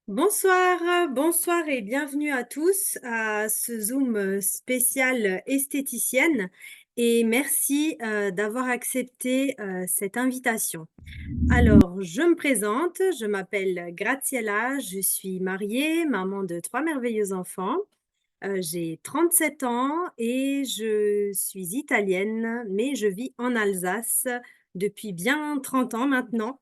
Bonsoir et bienvenue à tous à ce Zoom spécial esthéticienne et merci d'avoir accepté cette invitation. Alors, je me présente, je m'appelle Graziella, je suis mariée, maman de trois merveilleux enfants. J'ai 37 ans et je suis italienne, mais je vis en Alsace depuis bien 30 ans maintenant.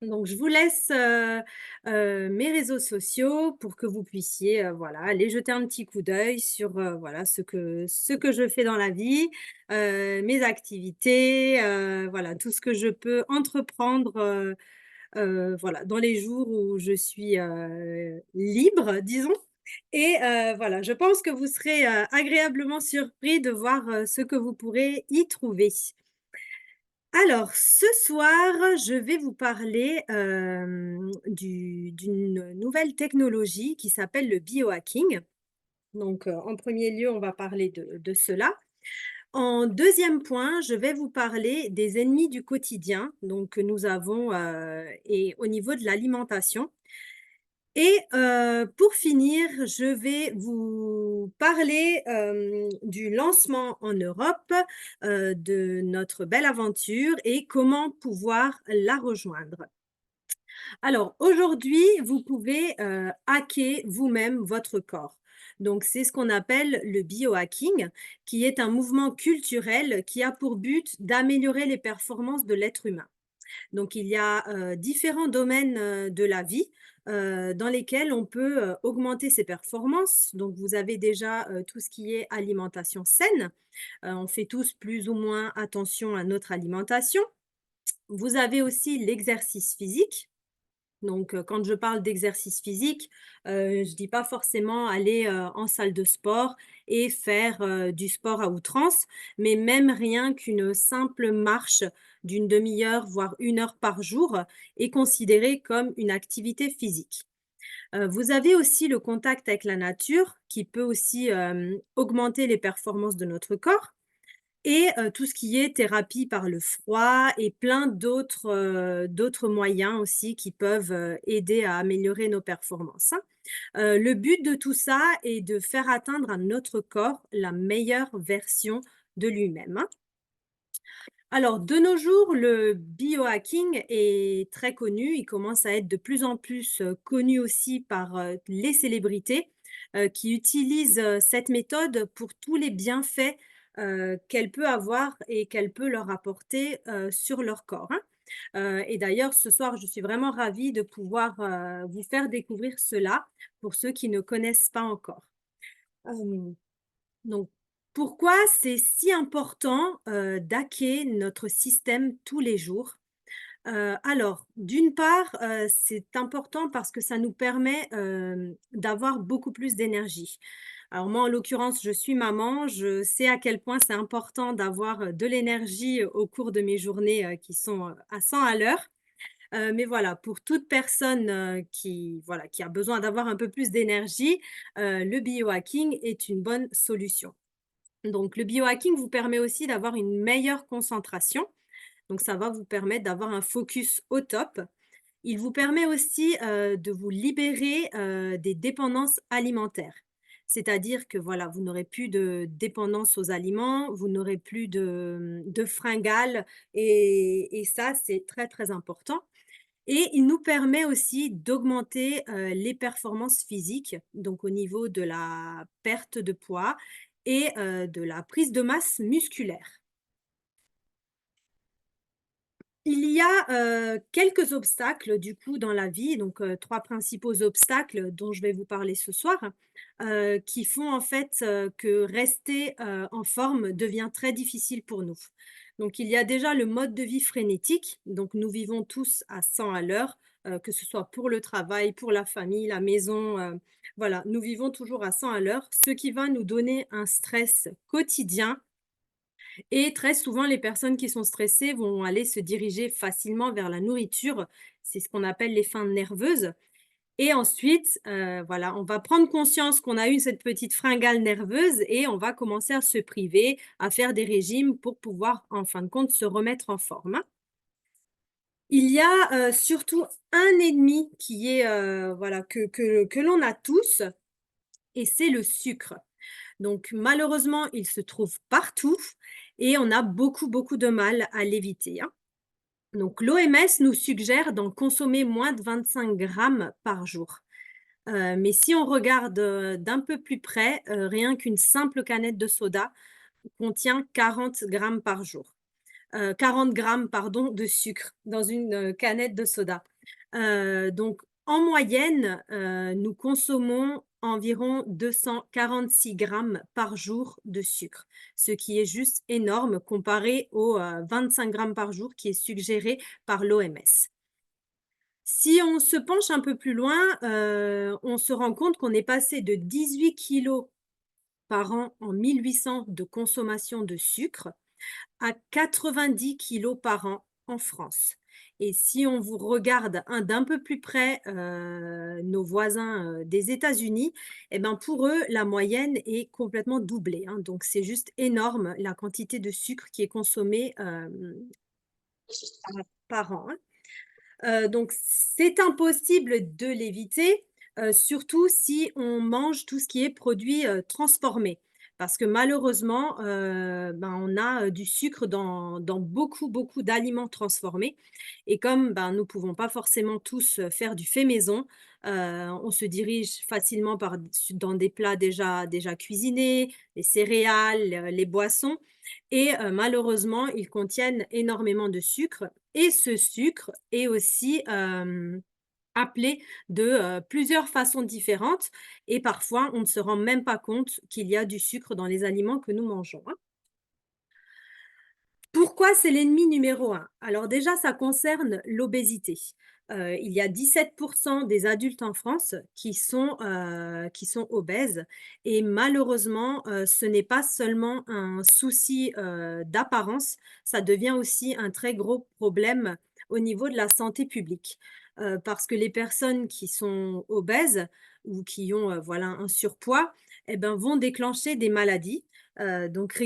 Donc je vous laisse, mes réseaux sociaux pour que vous puissiez, voilà, aller jeter un petit coup d'œil sur, voilà, ce que je fais dans la vie, mes activités, voilà, tout ce que je peux entreprendre, voilà, dans les jours où je suis, libre, disons et voilà, je pense que vous serez, agréablement surpris de voir, ce que vous pourrez y trouver. Alors, ce soir, je vais vous parler, d'une nouvelle technologie qui s'appelle le biohacking. Donc, en premier lieu, on va parler de cela. En deuxième point, je vais vous parler des ennemis du quotidien, donc que nous avons, et au niveau de l'alimentation. Et pour finir, je vais vous parler, du lancement en Europe, de notre belle aventure et comment pouvoir la rejoindre. Alors aujourd'hui, vous pouvez, hacker vous-même votre corps. Donc c'est ce qu'on appelle le biohacking, qui est un mouvement culturel qui a pour but d'améliorer les performances de l'être humain. Donc il y a, différents domaines, de la vie, dans lesquels on peut, augmenter ses performances. Donc vous avez déjà, tout ce qui est alimentation saine. On fait tous plus ou moins attention à notre alimentation. Vous avez aussi l'exercice physique. Donc, quand je parle d'exercice physique, je dis pas forcément aller, en salle de sport et faire, du sport à outrance, mais même rien qu'une simple marche d'une demi heure, voire 1 heure par jour est considérée comme une activité physique. Vous avez aussi le contact avec la nature qui peut aussi, augmenter les performances de notre corps. Et tout ce qui est thérapie par le froid et plein d'autres moyens aussi qui peuvent, aider à améliorer nos performances, hein. Le but de tout ça est de faire atteindre à notre corps la meilleure version de lui-même, hein. Alors de nos jours, le biohacking est très connu. Il commence à être de plus en plus, connu aussi par, les célébrités, qui utilisent, cette méthode pour tous les bienfaits, qu'elle peut avoir et qu'elle peut leur apporter, sur leur corps, hein. Et d'ailleurs ce soir, je suis vraiment ravie de pouvoir, vous faire découvrir cela pour ceux qui ne connaissent pas encore. Hem donc, pourquoi c'est si important, d'hacker notre système tous les jours? Alors, d'une part, c'est important parce que ça nous permet, d'avoir beaucoup plus d'énergie. Alors moi, en l'occurrence, je suis maman, je sais à quel point c'est important d'avoir, de l'énergie au cours de mes journées, qui sont, à 100 à l'heure. Mais voilà, pour toute personne, qui voilà, qui a besoin d'avoir un peu plus d'énergie, le biohacking est une bonne solution. Donc le biohacking vous permet aussi d'avoir une meilleure concentration, donc ça va vous permettre d'avoir un focus au top. Il vous permet aussi, de vous libérer, des dépendances alimentaires. C'est-à-dire que voilà, vous n'aurez plus de dépendance aux aliments, vous n'aurez plus de fringales et ça, c'est très, très important et il nous permet aussi d'augmenter, les performances physiques, donc au niveau de la perte de poids et de la prise de masse musculaire. Il y a, quelques obstacles du coup dans la vie, donc 3 principaux obstacles dont je vais vous parler ce soir, qui font en fait, que rester, en forme devient très difficile pour nous. Donc il y a déjà le mode de vie frénétique, donc nous vivons tous à 100 à l'heure, que ce soit pour le travail, pour la famille, la maison, voilà, nous vivons toujours à 100 à l'heure, ce qui va nous donner un stress quotidien et très souvent, les personnes qui sont stressées vont aller se diriger facilement vers la nourriture. C'est ce qu'on appelle les feintes nerveuses et ensuite, voilà, on va prendre conscience qu'on a eu cette petite fringale nerveuse et on va commencer à se priver, à faire des régimes pour pouvoir, en fin de compte, se remettre en forme, hein. Il y a, surtout un ennemi qui est, voilà, que l'on a tous et c'est le sucre. Donc malheureusement, il se trouve partout et on a beaucoup, beaucoup de mal à l'éviter, hein. Donc l'OMS nous suggère d'en consommer moins de 25 grammes par jour. Mais si on regarde, d'un peu plus près, rien qu'une simple canette de soda contient 40 grammes par jour. 40 grammes, pardon, de sucre dans une, canette de soda. Donc en moyenne, nous consommons environ 246 grammes par jour de sucre, ce qui est juste énorme comparé aux, 25 grammes par jour qui est suggéré par l'OMS. Si on se penche un peu plus loin, on se rend compte qu'on est passé de 18 kilos par an en 1800 de consommation de sucre à 90 kilos par an en France. Et si on vous regarde un d'un peu plus près, nos voisins, des États-Unis, et ben, pour eux, la moyenne est complètement doublée, hein. Donc c'est juste énorme la quantité de sucre qui est consommée, par an, hein. Donc c'est impossible de l'éviter, surtout si on mange tout ce qui est produit, transformé. Parce que malheureusement, ben, on a, du sucre dans beaucoup, beaucoup d'aliments transformés et comme, ben, nous ne pouvons pas forcément tous, faire du fait maison, on se dirige facilement dans des plats déjà cuisinés, les céréales, les boissons et malheureusement, ils contiennent énormément de sucre et ce sucre est aussi, appelé de, plusieurs façons différentes et parfois on ne se rend même pas compte qu'il y a du sucre dans les aliments que nous mangeons, hein. Pourquoi c'est l'ennemi numéro un? Alors déjà, ça concerne l'obésité. Il y a 17 des adultes en France qui sont obèses et malheureusement, ce n'est pas seulement un souci, d'apparence, ça devient aussi un très gros problème au niveau de la santé publique. Parce que les personnes qui sont obèses ou qui ont, voilà, un surpoids et ben, vont déclencher des maladies. Donc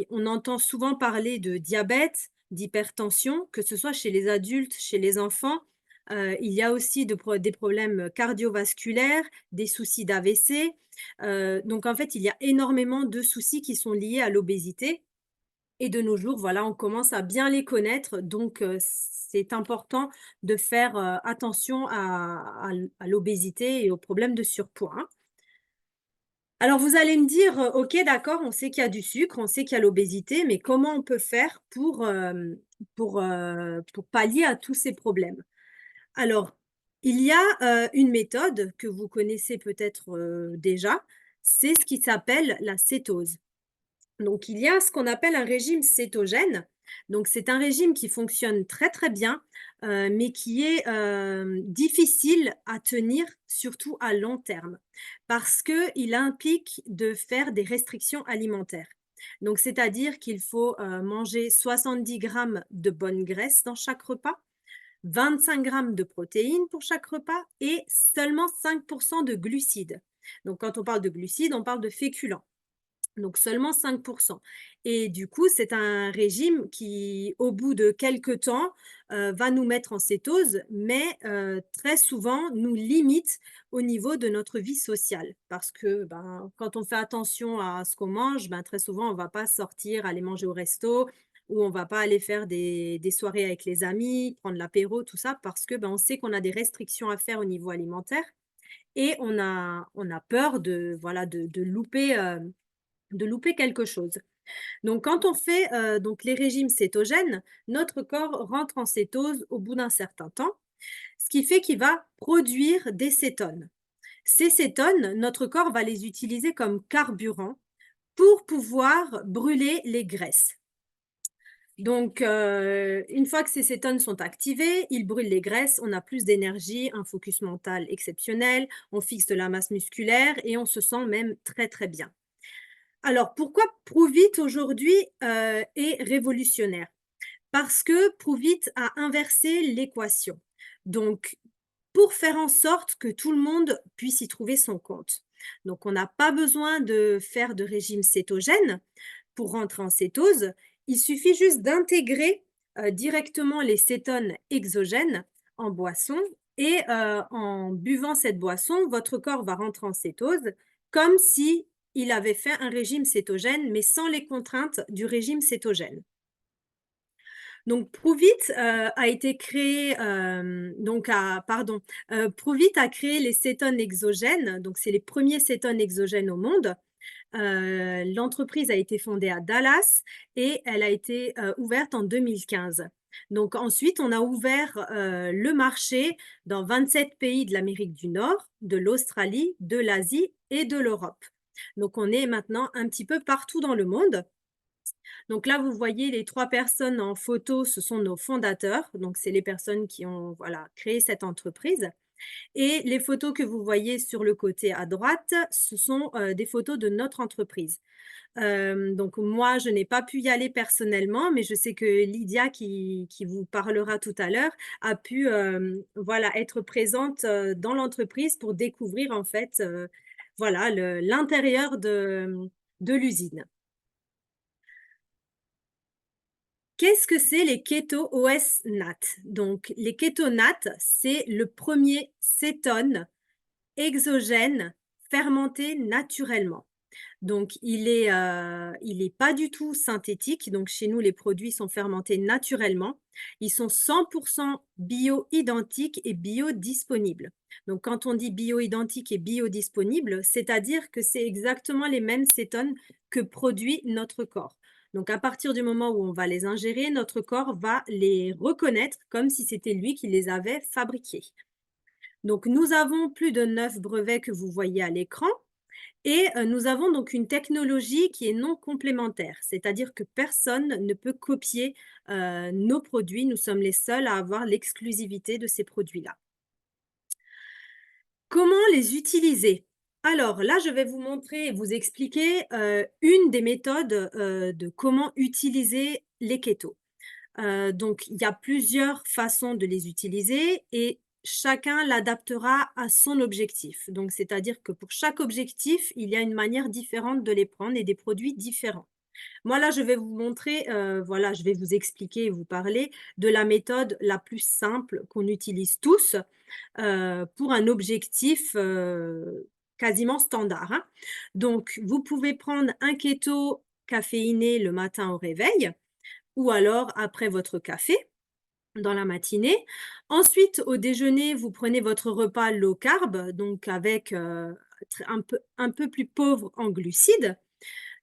on entend souvent parler de diabète, d'hypertension, que ce soit chez les adultes, chez les enfants. Il y a aussi des problèmes cardiovasculaires, des soucis d'AVC. Donc en fait, il y a énormément de soucis qui sont liés à l'obésité et de nos jours, voilà, on commence à bien les connaître. Donc c'est important de faire, attention à l'obésité et aux problèmes de surpoids, hein. Alors vous allez me dire, «OK, d'accord, on sait qu'il y a du sucre, on sait qu'il y a l'obésité, mais comment on peut faire pour pallier à tous ces problèmes?» Alors, il y a, une méthode que vous connaissez peut-être, déjà, c'est ce qui s'appelle la cétose. Donc il y a ce qu'on appelle un régime cétogène. Donc c'est un régime qui fonctionne très, très bien, mais qui est, difficile à tenir, surtout à long terme. Parce qu'il implique de faire des restrictions alimentaires. Donc c'est-à-dire qu'il faut, manger 70 grammes de bonne graisse dans chaque repas, 25 grammes de protéines pour chaque repas et seulement 5 de glucides. Donc quand on parle de glucides, on parle de féculents. Donc seulement 5 et du coup, c'est un régime qui, au bout de quelque temps, va nous mettre en cétose, mais très souvent nous limite au niveau de notre vie sociale. Parce que, ben, quand on fait attention à ce qu'on mange, ben, très souvent on ne va pas sortir, aller manger au resto ou on ne va pas aller faire des soirées avec les amis, prendre l'apéro, tout ça, parce que, ben, on sait qu'on a des restrictions à faire au niveau alimentaire et on a peur de, voilà, de louper quelque chose. Donc quand on fait, donc les régimes cétogènes, notre corps rentre en cétose au bout d'un certain temps, ce qui fait qu'il va produire des cétones. Ces cétones, notre corps va les utiliser comme carburant pour pouvoir brûler les graisses. Donc, une fois que ces cétones sont activées, ils brûlent les graisses, on a plus d'énergie, un focus mental exceptionnel, on fixe de la masse musculaire et on se sent même très, très bien. Alors pourquoi Proovit aujourd'hui, est révolutionnaire? Parce que Proovit a inversé l'équation. Donc pour faire en sorte que tout le monde puisse y trouver son compte. Donc on n'a pas besoin de faire de régime cétogène pour rentrer en cétose, il suffit juste d'intégrer directement les cétones exogènes en boisson et en buvant cette boisson, votre corps va rentrer en cétose comme si il avait fait un régime cétogène, mais sans les contraintes du régime cétogène. Donc Pruvit, a été créé, Pruvit a créé les cétones exogènes, donc c'est les premiers cétones exogènes au monde. L'entreprise a été fondée à Dallas et elle a été, ouverte en 2015. Donc ensuite, on a ouvert, le marché dans 27 pays de l'Amérique du Nord, de l'Australie, de l'Asie et de l'Europe. Donc on est maintenant un petit peu partout dans le monde. Donc là, vous voyez les 3 personnes en photo, ce sont nos fondateurs. Donc c'est les personnes qui ont, voilà, créé cette entreprise et les photos que vous voyez sur le côté à droite, ce sont, des photos de notre entreprise. Donc moi, je n'ai pas pu y aller personnellement, mais je sais que Lydia qui vous parlera tout à l'heure a pu, voilà, être présente, dans l'entreprise pour découvrir en fait, voilà, le l'intérieur de l'usine. Qu'est-ce que c'est les Keto OS NAT? Donc, les Keto NAT, c'est le premier cétone exogène fermenté naturellement. Donc, il est pas du tout synthétique. Donc, chez nous, les produits sont fermentés naturellement. Ils sont 100% bio-identiques et biodisponibles. Donc, quand on dit bio-identique et biodisponible, c'est-à-dire que c'est exactement les mêmes cétones que produit notre corps. Donc, à partir du moment où on va les ingérer, notre corps va les reconnaître comme si c'était lui qui les avait fabriqués. Donc, nous avons plus de 9 brevets que vous voyez à l'écran. Et nous avons donc une technologie qui est non complémentaire, c'est-à-dire que personne ne peut copier, nos produits. Nous sommes les seuls à avoir l'exclusivité de ces produits-là. Comment les utiliser? Alors là, je vais vous montrer et vous expliquer, une des méthodes, de comment utiliser les kétos. Donc il y a plusieurs façons de les utiliser et chacun l'adaptera à son objectif. Donc c'est-à-dire que pour chaque objectif, il y a une manière différente de les prendre et des produits différents. Moi là, je vais vous montrer, voilà, je vais vous expliquer et vous parler de la méthode la plus simple qu'on utilise tous, pour un objectif, quasiment standard, hein. Donc vous pouvez prendre un keto caféiné le matin au réveil ou alors après votre café dans la matinée. Ensuite, au déjeuner, vous prenez votre repas low carb, donc avec, un peu plus pauvre en glucides.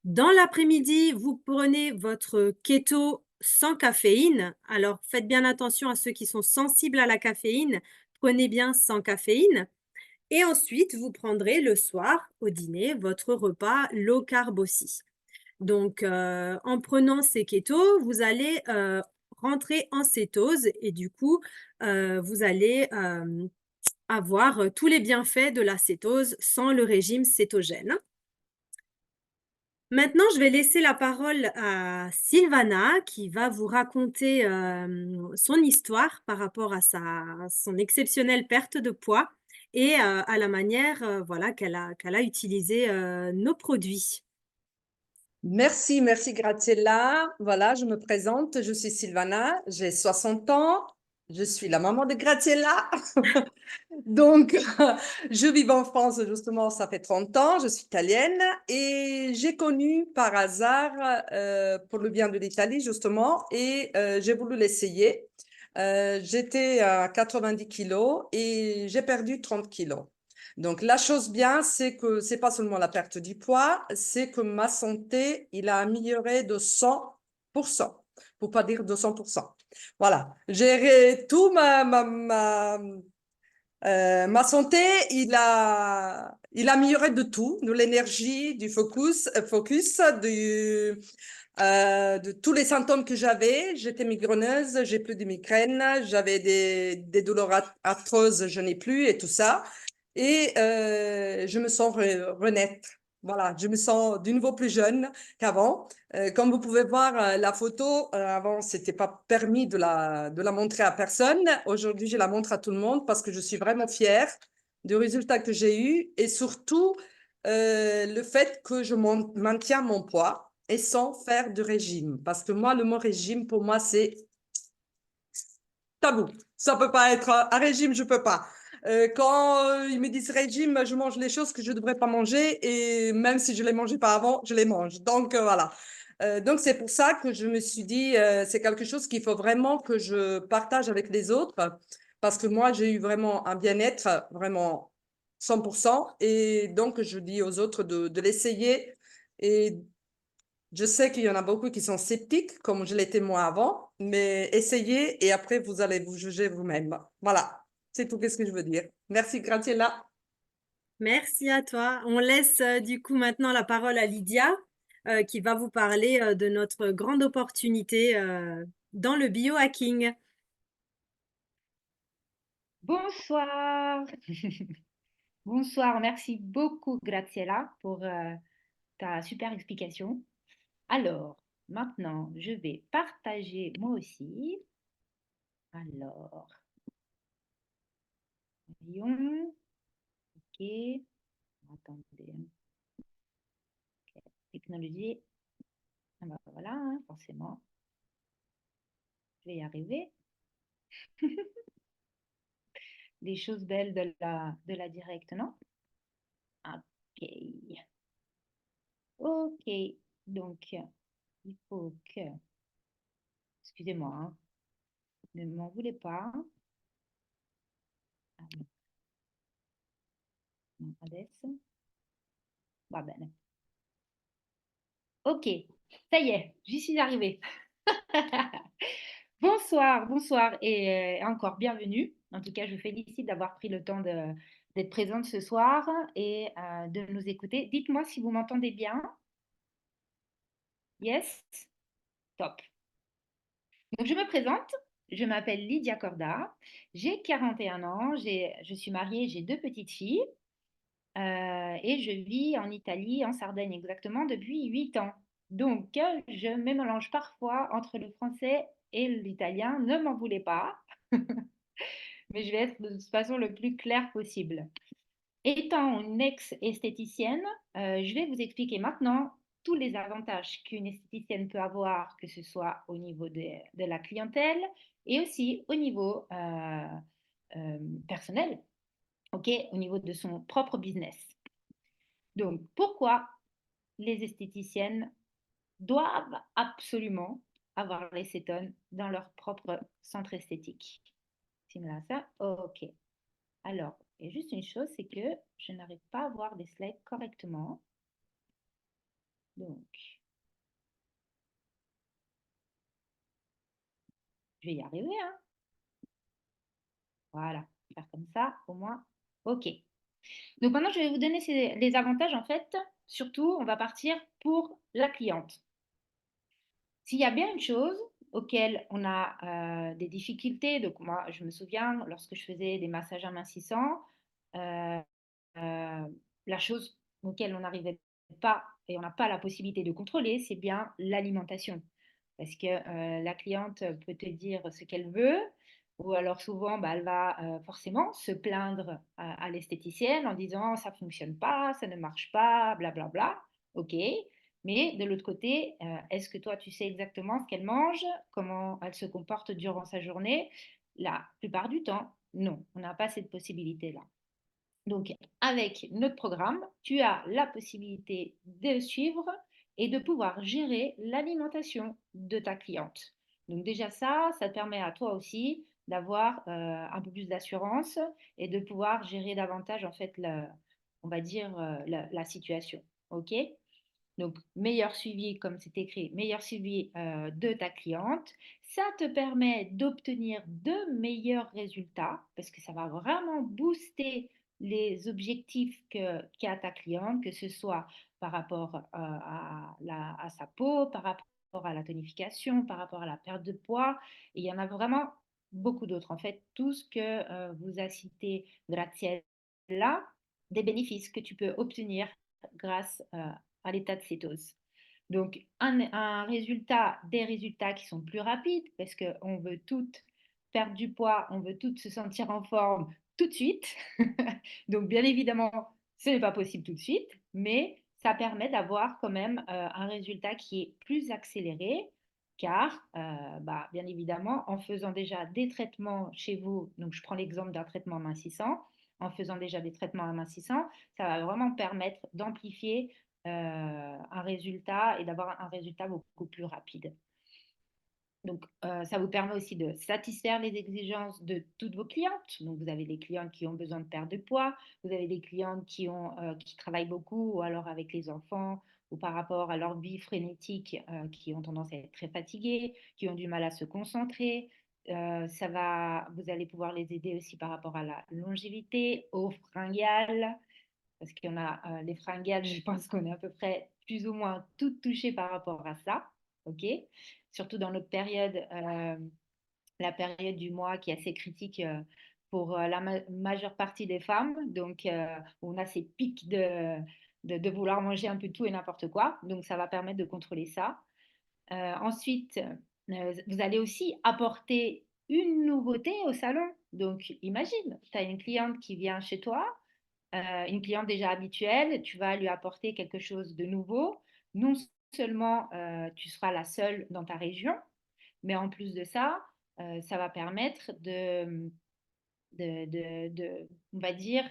Dans l'après-midi, vous prenez votre keto sans caféine. Alors faites bien attention à ceux qui sont sensibles à la caféine, prenez bien sans caféine et ensuite vous prendrez le soir au dîner votre repas low carb aussi. Donc, en prenant ces kétos, vous allez, rentrer en cétose et du coup, vous allez, avoir, tous les bienfaits de la cétose sans le régime cétogène. Maintenant, je vais laisser la parole à Sylvana qui va vous raconter, son histoire par rapport à son exceptionnelle perte de poids et à la manière, voilà, qu'elle a utilisé, nos produits. Merci, merci Graziella. Voilà, je me présente, je suis Sylvana, j'ai 60 ans, je suis la maman de Graziella. Donc, je vis en France justement, ça fait 30 ans, je suis italienne et j'ai connu par hasard, pour le bien de l'Italie justement, et j'ai voulu l'essayer. J'étais à 90 kilos et j'ai perdu 30 kilos. Donc, la chose bien, c'est que c'est pas seulement la perte du poids, c'est que ma santé, il a amélioré de 100%, pour pas dire 200%. Voilà, j'ai tout ma santé, il a amélioré de tout, de l'énergie, du focus, de tous les symptômes que j'avais. J'étais migraineuse, j'ai plus de migraines, j'avais des douleurs atroces, je n'ai plus et tout ça. Et je me sens renaître. Voilà, je me sens de nouveau plus jeune qu'avant. Comme vous pouvez voir la photo, avant, c'était pas permis de la montrer à personne. Aujourd'hui, je la montre à tout le monde parce que je suis vraiment fière du résultat que j'ai eu et surtout le fait que je maintiens mon poids et sans faire de régime. Parce que moi, le mot régime, pour moi, c'est tabou. Ça peut pas être un régime, je peux pas. Quand ils me disent régime, je mange les choses que je devrais pas manger et même si je les mangeais pas avant, je les mange. Donc voilà. Donc c'est pour ça que je me suis dit c'est quelque chose qu'il faut vraiment que je partage avec les autres parce que moi j'ai eu vraiment un bien-être vraiment 100% et donc je dis aux autres de l'essayer et je sais qu'il y en a beaucoup qui sont sceptiques, comme je l'étais moi avant, mais essayez et après vous allez vous juger vous-même. Voilà, c'est tout ce que je veux dire. Merci Graciela. Merci à toi. On laisse du coup maintenant la parole à Lydia, qui va vous parler de notre grande opportunité dans le biohacking. Bonsoir. Bonsoir, merci beaucoup Graziella pour ta super explication. Alors, maintenant, je vais partager moi aussi. Alors, voyons. Ok, attendez. Ok, technologie. Ah bah voilà, hein, forcément. Je vais y arriver. Les choses belles de la directe, non? Ok. Ok, donc il faut que, excusez-moi, hein, ne m'en voulez pas. Adesso. Va bene. Ok, ça y est, j'y suis arrivée. Bonsoir, bonsoir et encore bienvenue. En tout cas, je vous félicite d'avoir pris le temps d'être présente ce soir et de nous écouter. Dites-moi si vous m'entendez bien. Yes? Top. Donc, je me présente. Je m'appelle Lydia Corda. J'ai 41 ans. Je suis mariée. J'ai 2 petites filles. Et je vis en Italie, en Sardaigne exactement, depuis 8 ans. Donc, je me mélange parfois entre le français et l'italien. Ne m'en voulez pas, mais je vais être de toute façon le plus clair possible. Étant une ex-esthéticienne, je vais vous expliquer maintenant tous les avantages qu'une esthéticienne peut avoir, que ce soit au niveau de la clientèle et aussi au niveau personnel, ok, au niveau de son propre business. Donc, pourquoi les esthéticiennes doivent absolument avoir les cétones dans leur propre centre esthétique? Simula ça, ok. Alors, il y a juste une chose, c'est que je n'arrive pas à voir les slides correctement. Donc, je vais y arriver, hein. Voilà, faire comme ça, au moins. Ok. Donc maintenant, je vais vous donner les avantages, en fait. Surtout, on va partir pour la cliente. S'il y a bien une chose auquel on a des difficultés, donc moi je me souviens lorsque je faisais des massages amincissants, euh, euh, la chose auquel on n'arrivait pas et on n'a pas la possibilité de contrôler, c'est bien l'alimentation. Parce que la cliente peut te dire ce qu'elle veut, ou alors souvent bah, elle va forcément se plaindre à l'esthéticienne en disant ça ne fonctionne pas, ça ne marche pas, blablabla. Bla, bla. Ok, mais de l'autre côté, est-ce que toi, tu sais exactement ce qu'elle mange, comment elle se comporte durant sa journée? La plupart du temps, non, on n'a pas cette possibilité-là. Donc, avec notre programme, tu as la possibilité de suivre et de pouvoir gérer l'alimentation de ta cliente. Donc déjà ça te permet à toi aussi d'avoir un peu plus d'assurance et de pouvoir gérer davantage en fait, on va dire, la situation. OK? Donc, meilleur suivi, comme c'est écrit, meilleur suivi de ta cliente. Ça te permet d'obtenir de meilleurs résultats parce que ça va vraiment booster les objectifs qu'a ta cliente, que ce soit par rapport à sa peau, par rapport à la tonification, par rapport à la perte de poids. Et il y en a vraiment beaucoup d'autres. En fait, tout ce que vous a cité Graziella, des bénéfices que tu peux obtenir grâce à l'état de cétose. Donc, un résultat, des résultats qui sont plus rapides parce qu'on veut toutes perdre du poids, on veut toutes se sentir en forme tout de suite. Donc, bien évidemment, ce n'est pas possible tout de suite, mais ça permet d'avoir quand même un résultat qui est plus accéléré car, bien évidemment, en faisant déjà des traitements chez vous, donc je prends l'exemple d'un traitement amincissant, en faisant déjà des traitements amincissants, ça va vraiment permettre d'amplifier un résultat et d'avoir un résultat beaucoup plus rapide. Donc, ça vous permet aussi de satisfaire les exigences de toutes vos clientes. Donc, vous avez des clientes qui ont besoin de perdre de poids, vous avez des clientes qui travaillent beaucoup, ou alors avec les enfants, ou par rapport à leur vie frénétique, qui ont tendance à être très fatiguées, qui ont du mal à se concentrer. Vous allez pouvoir les aider aussi par rapport à la longévité, aux fringales, parce qu'il y en a les fringales, je pense qu'on est à peu près plus ou moins toutes touchées par rapport à ça, ok? Surtout dans notre période, la période du mois qui est assez critique pour la majeure partie des femmes. Donc, on a ces pics de vouloir manger un peu tout et n'importe quoi. Donc, ça va permettre de contrôler ça. Ensuite, vous allez aussi apporter une nouveauté au salon. Donc, imagine, tu as une cliente qui vient chez toi, une cliente déjà habituelle, tu vas lui apporter quelque chose de nouveau. Non seulement tu seras la seule dans ta région, mais en plus de ça, ça va permettre on va dire,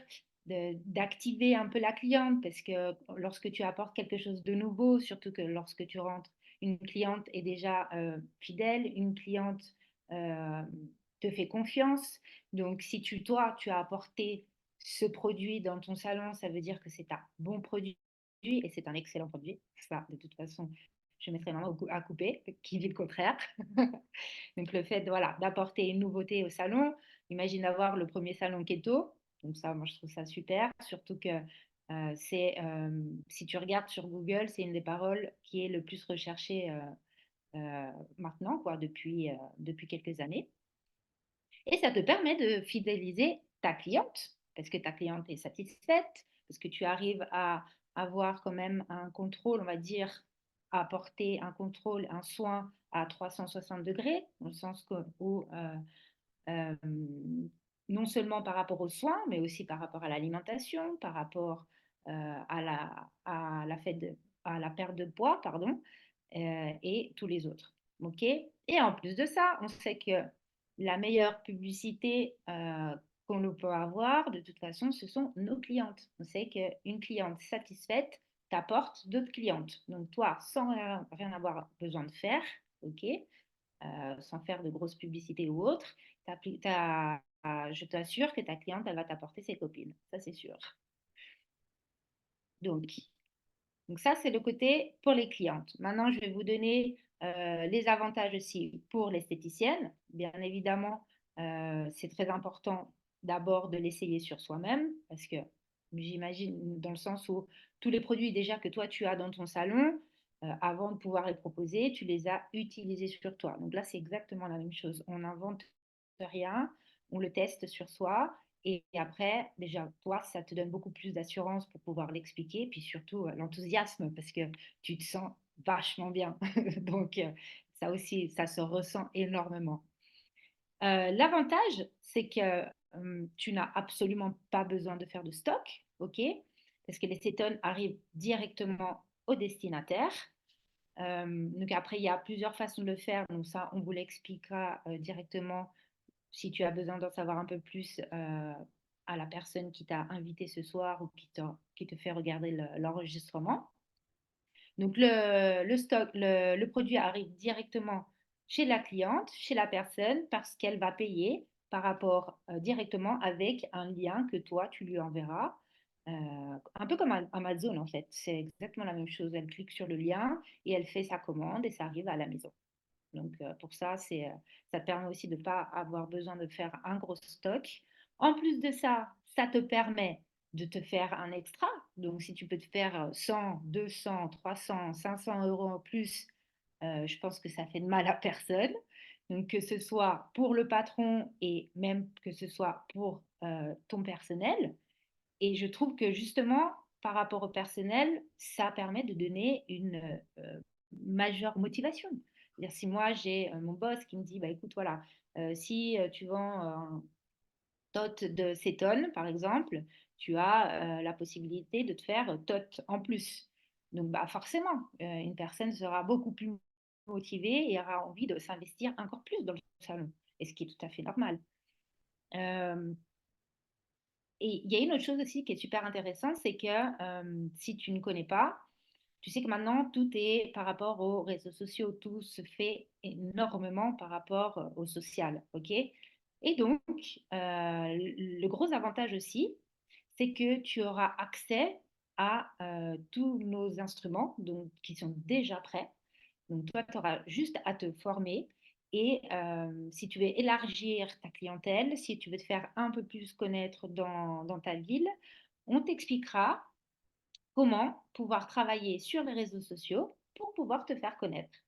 d'activer un peu la cliente parce que lorsque tu apportes quelque chose de nouveau, surtout que lorsque tu rentres, une cliente est déjà fidèle, une cliente euh, te fait confiance. Donc, si toi, tu as apporté ce produit dans ton salon, ça veut dire que c'est un bon produit et c'est un excellent produit. Ça, de toute façon, je mettrai ma main à couper, qui dit le contraire. Donc, le fait voilà, d'apporter une nouveauté au salon, imagine avoir le premier salon keto. Donc, ça, moi, je trouve ça super. Surtout que si tu regardes sur Google, c'est une des paroles qui est le plus recherchée maintenant, quoi, depuis quelques années. Et ça te permet de fidéliser ta cliente parce que ta cliente est satisfaite, parce que tu arrives à avoir quand même un contrôle, on va dire, à apporter un contrôle, un soin à 360 degrés, dans le sens où euh, non seulement par rapport aux soins, mais aussi par rapport à l'alimentation, par rapport à la perte de poids, pardon, et tous les autres. Ok. Et en plus de ça, on sait que la meilleure publicité qu'on peut avoir, de toute façon, ce sont nos clientes. On sait qu'une cliente satisfaite t'apporte d'autres clientes. Donc toi, sans rien avoir besoin de faire, ok, sans faire de grosses publicités ou autres, je t'assure que ta cliente, elle va t'apporter ses copines. Ça, c'est sûr. Donc, donc ça, c'est le côté pour les clientes. Maintenant, je vais vous donner les avantages aussi pour l'esthéticienne. Bien évidemment, c'est très important d'abord de l'essayer sur soi-même parce que j'imagine dans le sens où tous les produits déjà que toi tu as dans ton salon, avant de pouvoir les proposer, tu les as utilisés sur toi. Donc là, c'est exactement la même chose. On n'invente rien, on le teste sur soi et après, déjà, toi, ça te donne beaucoup plus d'assurance pour pouvoir l'expliquer, puis surtout l'enthousiasme, parce que tu te sens vachement bien. Donc, ça aussi, ça se ressent énormément. L'avantage, c'est que tu n'as absolument pas besoin de faire de stock, ok? Parce que les cétones arrivent directement au destinataire. Donc après, il y a plusieurs façons de le faire. Donc ça, on vous l'expliquera directement si tu as besoin d'en savoir un peu plus à la personne qui t'a invité ce soir ou qui te fait regarder l'enregistrement. Donc, le produit arrive directement chez la cliente, chez la personne, parce qu'elle va payer par rapport directement avec un lien que toi, tu lui enverras. Un peu comme Amazon, en fait. C'est exactement la même chose. Elle clique sur le lien et elle fait sa commande et ça arrive à la maison. Donc, pour ça, ça te permet aussi de ne pas avoir besoin de faire un gros stock. En plus de ça, ça te permet de te faire un extra. Donc, si tu peux te faire 100, 200, 300, 500 euros en plus, je pense que ça fait de mal à personne. Donc, que ce soit pour le patron et même que ce soit pour ton personnel. Et je trouve que justement, par rapport au personnel, ça permet de donner une majeure motivation. C'est-à-dire, si moi, j'ai mon boss qui me dit, bah, écoute, voilà, si tu vends un tot de cétone, par exemple, tu as la possibilité de te faire tot en plus. Donc, bah, forcément, une personne sera beaucoup plus motivé et aura envie de s'investir encore plus dans le salon, et ce qui est tout à fait normal. Euh, et il y a une autre chose aussi qui est super intéressante, c'est que si tu ne connais pas, tu sais que maintenant, tout est par rapport aux réseaux sociaux, tout se fait énormément par rapport au social, ok? Et donc, le gros avantage aussi, c'est que tu auras accès à tous nos instruments donc, qui sont déjà prêts. Donc, toi, tu auras juste à te former. Et si tu veux élargir ta clientèle, si tu veux te faire un peu plus connaître dans ta ville, on t'expliquera comment pouvoir travailler sur les réseaux sociaux pour pouvoir te faire connaître.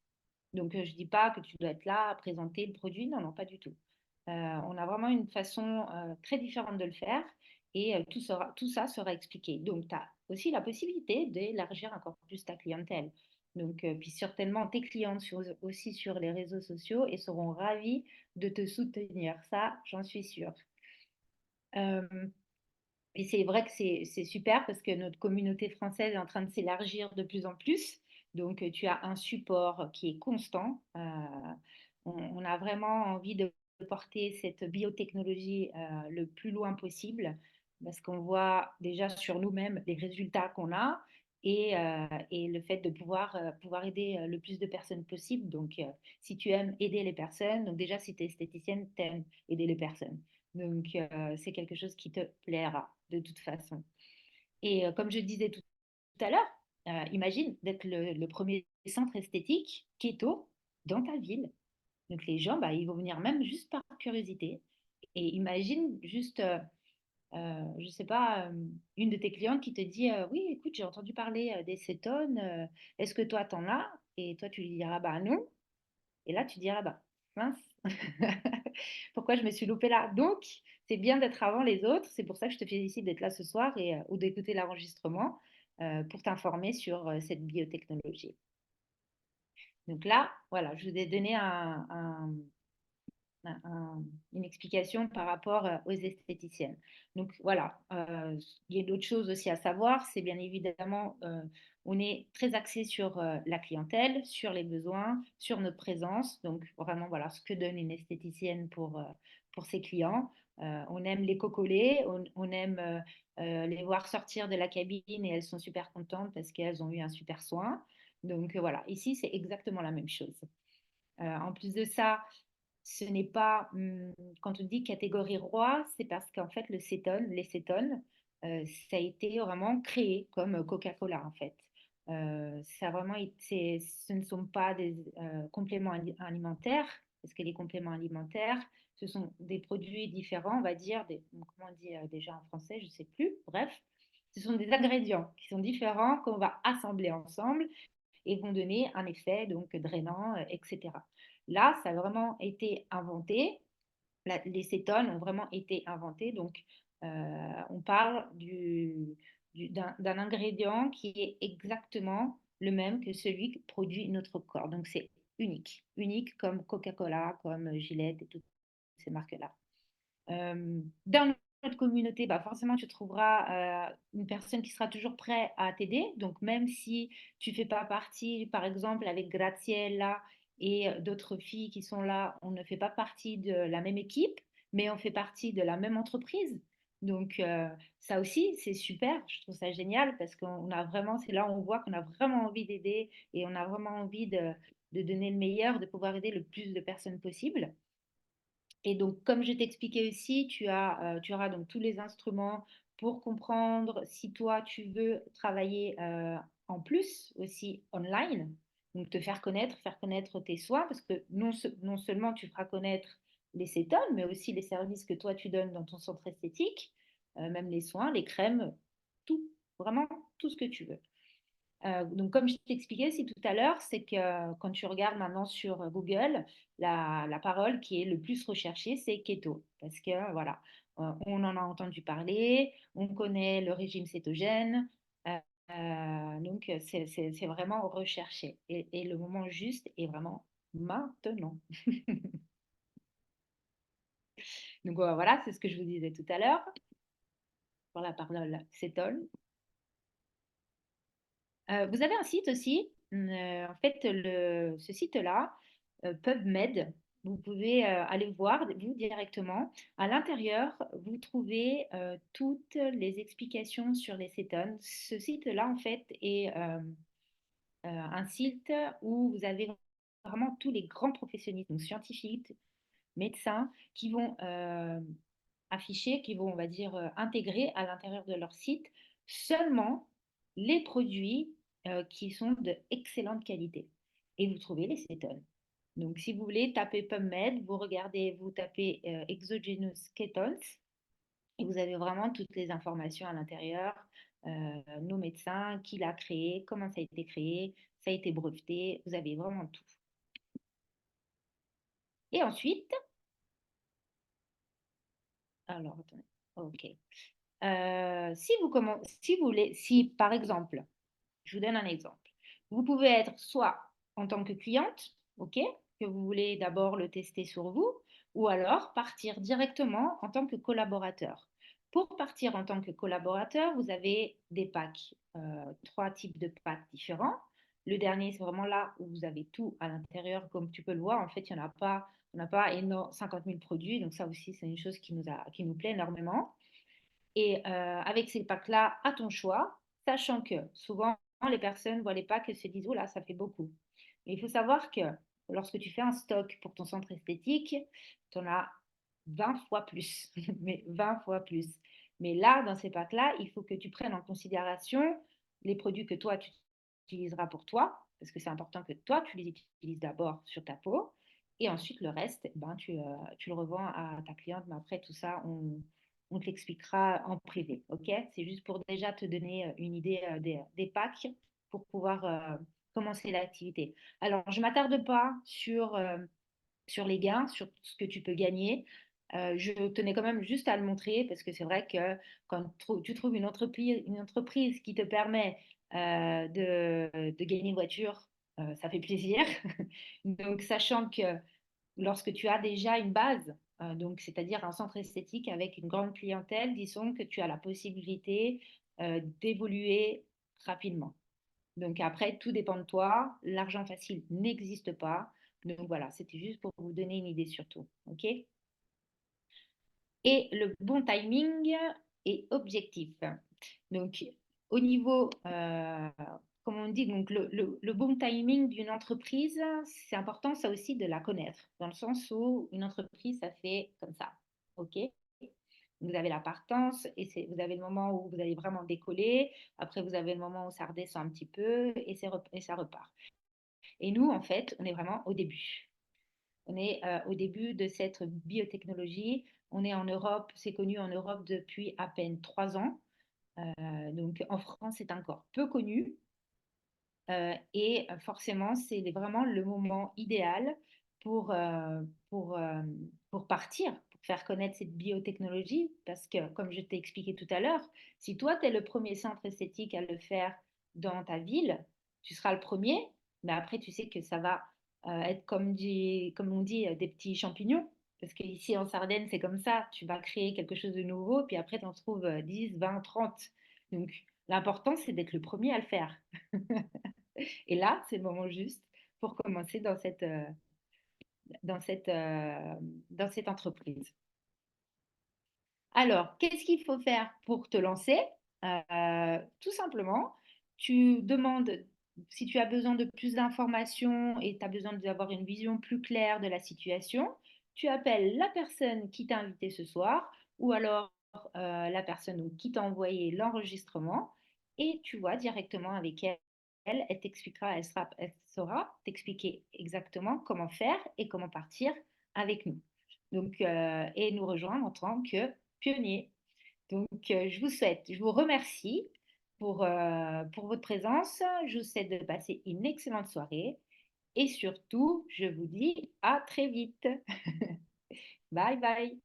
Donc, je ne dis pas que tu dois être là à présenter le produit, non, non, pas du tout. On a vraiment une façon très différente de le faire et tout ça sera expliqué. Donc, tu as aussi la possibilité d'élargir encore plus ta clientèle. Donc, puis certainement, tes clientes aussi sur les réseaux sociaux et seront ravis de te soutenir. Ça, j'en suis sûre. Euh, et c'est vrai que c'est super parce que notre communauté française est en train de s'élargir de plus en plus. Donc, tu as un support qui est constant. On a vraiment envie de porter cette biotechnologie le plus loin possible parce qu'on voit déjà sur nous-mêmes les résultats qu'on a et le fait de pouvoir aider le plus de personnes possible. Donc, si tu aimes aider les personnes, donc déjà, si tu es esthéticienne, tu aimes aider les personnes. Donc, c'est quelque chose qui te plaira de toute façon. Et comme je disais tout à l'heure, imagine d'être le premier centre esthétique keto dans ta ville. Donc, les gens, bah, ils vont venir même juste par curiosité. Et imagine juste, je ne sais pas, une de tes clientes qui te dit oui, écoute, j'ai entendu parler des cétones, est-ce que toi, t'en as? Et toi, tu lui diras bah non. Et là, tu diras, bah, mince, pourquoi je me suis loupée là? Donc, c'est bien d'être avant les autres. C'est pour ça que je te félicite d'être là ce soir ou d'écouter l'enregistrement pour t'informer sur cette biotechnologie. Donc là, voilà, je vous ai donné une explication par rapport aux esthéticiennes. Donc voilà, il y a d'autres choses aussi à savoir, c'est bien évidemment, on est très axé sur la clientèle, sur les besoins, sur notre présence, donc vraiment voilà ce que donne une esthéticienne pour ses clients. On aime les cocoler, on aime les voir sortir de la cabine et elles sont super contentes parce qu'elles ont eu un super soin. Donc voilà, ici c'est exactement la même chose. En plus de ça, ce n'est pas, quand on dit catégorie roi, c'est parce qu'en fait, les cétones, ça a été vraiment créé comme Coca-Cola, en fait. Ça a vraiment ce ne sont pas des compléments alimentaires, parce que les compléments alimentaires, ce sont des produits différents, on va dire, comment on dit déjà en français, je ne sais plus, bref, ce sont des ingrédients qui sont différents qu'on va assembler ensemble et vont donner un effet donc drainant, etc. Là, ça a vraiment été inventé. Les cétones ont vraiment été inventés. Donc, on parle d'un ingrédient qui est exactement le même que celui que produit notre corps. Donc, c'est unique. Unique comme Coca-Cola, comme Gillette et toutes ces marques-là. Dans notre communauté, bah forcément, tu trouveras une personne qui sera toujours prête à t'aider. Donc, même si tu ne fais pas partie, par exemple, avec Graziella et d'autres filles qui sont là, on ne fait pas partie de la même équipe, mais on fait partie de la même entreprise. Donc, ça aussi, c'est super. Je trouve ça génial parce qu'on a vraiment, c'est là où on voit qu'on a vraiment envie d'aider et on a vraiment envie de donner le meilleur, de pouvoir aider le plus de personnes possible. Et donc, comme je t'expliquais aussi, tu auras donc tous les instruments pour comprendre si toi, tu veux travailler en plus aussi online, donc te faire connaître tes soins, parce que non seulement tu feras connaître les cétones, mais aussi les services que toi, tu donnes dans ton centre esthétique, même les soins, les crèmes, tout, vraiment tout ce que tu veux. Donc, comme je t'expliquais aussi tout à l'heure, c'est que quand tu regardes maintenant sur Google, la parole qui est le plus recherchée, c'est keto. Parce que, voilà, on en a entendu parler, on connaît le régime cétogène. Donc, c'est vraiment recherché. Et le moment juste est vraiment maintenant. Donc, voilà, c'est ce que je vous disais tout à l'heure pour la parole cétone. Vous avez un site aussi en fait, ce site-là, PubMed, vous pouvez aller voir, vous directement. À l'intérieur, vous trouvez toutes les explications sur les cétones. Ce site-là, en fait, est un site où vous avez vraiment tous les grands professionnels, donc scientifiques, médecins, qui vont afficher, qui vont, on va dire, intégrer à l'intérieur de leur site seulement les produits qui sont de excellente qualité. Et vous trouvez les cétones. Donc, si vous voulez taper PubMed, vous regardez, vous tapez Exogenous Ketones et vous avez vraiment toutes les informations à l'intérieur, nos médecins, qui l'a créé, comment ça a été créé, ça a été breveté, vous avez vraiment tout. Et ensuite, alors, attendez, ok. Si vous voulez, si par exemple, je vous donne un exemple, vous pouvez être soit en tant que cliente, ok, que vous voulez d'abord le tester sur vous, ou alors partir directement en tant que collaborateur. Pour partir en tant que collaborateur, vous avez des packs, 3 types de packs différents. Le dernier, c'est vraiment là où vous avez tout à l'intérieur, comme tu peux le voir. En fait, il n'y en a pas, on n'a pas 50 000 produits, donc ça aussi, c'est une chose qui nous plaît énormément. Et avec ces packs-là, à ton choix, sachant que souvent, les personnes voient les packs et se disent, oh là, ça fait beaucoup. Mais il faut savoir que lorsque tu fais un stock pour ton centre esthétique, tu en as 20 fois plus, mais 20 fois plus. Mais là, dans ces packs-là, il faut que tu prennes en considération les produits que toi, tu utiliseras pour toi, parce que c'est important que toi, tu les utilises d'abord sur ta peau, et ensuite le reste, ben, tu le revends à ta cliente. Mais après, tout ça, on te l'expliquera en privé, ok? C'est juste pour déjà te donner une idée des packs pour pouvoir commencer l'activité. Alors, je ne m'attarde pas sur les gains, sur ce que tu peux gagner. Je tenais quand même juste à le montrer parce que c'est vrai que quand tu trouves une entreprise qui te permet de gagner une voiture, ça fait plaisir. Donc, sachant que lorsque tu as déjà une base, donc c'est-à-dire un centre esthétique avec une grande clientèle, disons que tu as la possibilité d'évoluer rapidement. Donc après, tout dépend de toi. L'argent facile n'existe pas. Donc voilà, c'était juste pour vous donner une idée surtout. OK? Et le bon timing est objectif. Donc, au niveau, comme on dit, donc le bon timing d'une entreprise, c'est important ça aussi de la connaître, dans le sens où une entreprise, ça fait comme ça. OK? Vous avez la partance et vous avez le moment où vous allez vraiment décoller. Après, vous avez le moment où ça redescend un petit peu et ça repart. Et nous, en fait, on est vraiment au début. On est au début de cette biotechnologie. On est en Europe, c'est connu en Europe depuis à peine 3 ans. Donc en France, c'est encore peu connu. Et forcément, c'est vraiment le moment idéal pour, euh, pour, euh, pour partir, pour faire connaître cette biotechnologie. Parce que, comme je t'ai expliqué tout à l'heure, si toi, tu es le premier centre esthétique à le faire dans ta ville, tu seras le premier. Mais après, tu sais que ça va être comme on dit, des petits champignons. Parce qu'ici en Sardaigne, c'est comme ça. Tu vas créer quelque chose de nouveau, puis après, tu en trouves 10, 20, 30. Donc, l'important, c'est d'être le premier à le faire. Et là, c'est le moment juste pour commencer dans cette, euh, dans cette entreprise. Alors, qu'est-ce qu'il faut faire pour te lancer? Tout simplement, tu demandes si tu as besoin de plus d'informations et tu as besoin d'avoir une vision plus claire de la situation, tu appelles la personne qui t'a invité ce soir ou alors la personne qui t'a envoyé l'enregistrement et tu vois directement avec elle. Elle t'expliquera, elle saura t'expliquer exactement comment faire et comment partir avec nous. Donc, et nous rejoindre en tant que pionnier. Donc, je vous remercie pour votre présence. Je vous souhaite de passer une excellente soirée et surtout, je vous dis à très vite. Bye bye.